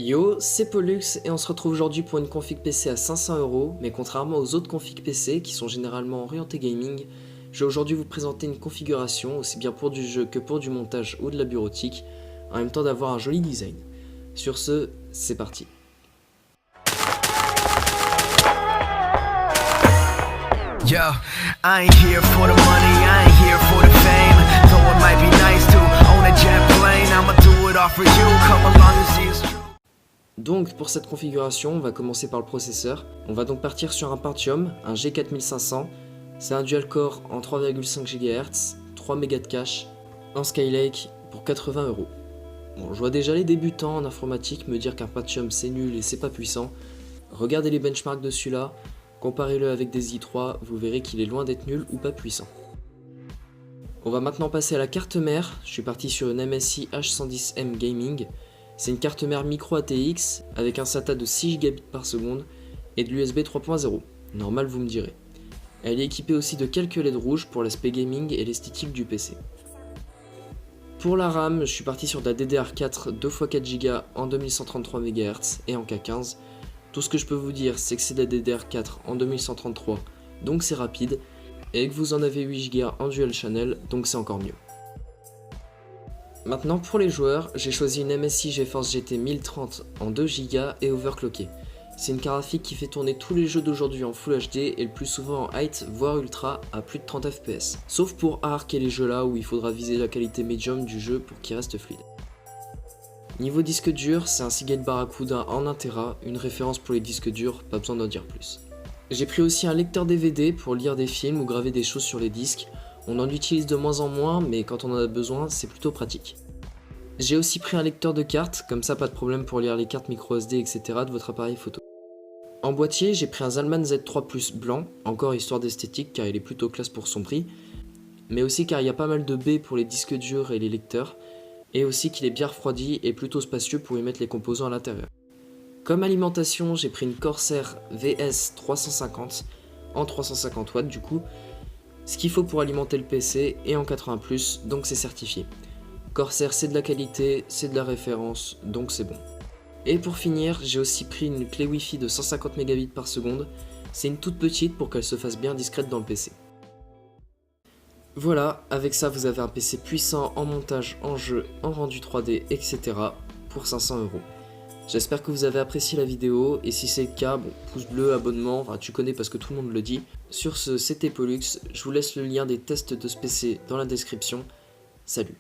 Yo, c'est Pollux et on se retrouve aujourd'hui pour une config PC à 500€, mais contrairement aux autres configs PC qui sont généralement orientés gaming, je vais aujourd'hui vous présenter une configuration aussi bien pour du jeu que pour du montage ou de la bureautique, en même temps d'avoir un joli design. Sur ce, c'est parti. Yo, I ain't here for the money, I ain't here for the fame. Though it might be nice to own a jet plane, I'ma do it all for you, come along and see it's true. Donc pour cette configuration, on va commencer par le processeur. On va donc partir sur un Pentium, un G4500. C'est un dual-core en 3,5 GHz, 3 Mb de cache, en Skylake pour 80€. Bon, je vois déjà les débutants en informatique me dire qu'un Pentium c'est nul et c'est pas puissant. Regardez les benchmarks de celui-là, comparez-le avec des i3, vous verrez qu'il est loin d'être nul ou pas puissant. On va maintenant passer à la carte mère. Je suis parti sur une MSI H110M Gaming. C'est une carte mère micro ATX avec un SATA de 6 Gb par seconde et de l'USB 3.0. Normal, vous me direz. Elle est équipée aussi de quelques LED rouges pour l'aspect gaming et l'esthétique du PC. Pour la RAM, je suis parti sur de la DDR4 2x4 Go en 2133 MHz et en K15. Tout ce que je peux vous dire, c'est que c'est de la DDR4 en 2133, donc c'est rapide, et que vous en avez 8 Go en dual channel, donc c'est encore mieux. Maintenant pour les joueurs, j'ai choisi une MSI GeForce GT 1030 en 2 Go et overclockée. C'est une carte graphique qui fait tourner tous les jeux d'aujourd'hui en Full HD et le plus souvent en height voire ultra à plus de 30 fps. Sauf pour Ark et les jeux là où il faudra viser la qualité médium du jeu pour qu'il reste fluide. Niveau disque dur, c'est un Seagate Barracuda en 1TB, une référence pour les disques durs, pas besoin d'en dire plus. J'ai pris aussi un lecteur DVD pour lire des films ou graver des choses sur les disques. On en utilise de moins en moins, mais quand on en a besoin, c'est plutôt pratique. J'ai aussi pris un lecteur de cartes, comme ça pas de problème pour lire les cartes micro SD, etc. de votre appareil photo. En boîtier, j'ai pris un Zalman Z3 Plus blanc, encore histoire d'esthétique car il est plutôt classe pour son prix, mais aussi car il y a pas mal de baies pour les disques durs et les lecteurs, et aussi qu'il est bien refroidi et plutôt spacieux pour y mettre les composants à l'intérieur. Comme alimentation, j'ai pris une Corsair VS 350, en 350 watts du coup, ce qu'il faut pour alimenter le PC et en 80+, donc c'est certifié. Corsair c'est de la qualité, c'est de la référence, donc c'est bon. Et pour finir, j'ai aussi pris une clé Wi-Fi de 150 Mbps par seconde, c'est une toute petite pour qu'elle se fasse bien discrète dans le PC. Voilà, avec ça vous avez un PC puissant en montage, en jeu, en rendu 3D, etc. pour 500€. J'espère que vous avez apprécié la vidéo, et si c'est le cas, bon, pouce bleu, abonnement, enfin tu connais parce que tout le monde le dit. Sur ce, c'était Pollux, je vous laisse le lien des tests de ce PC dans la description. Salut.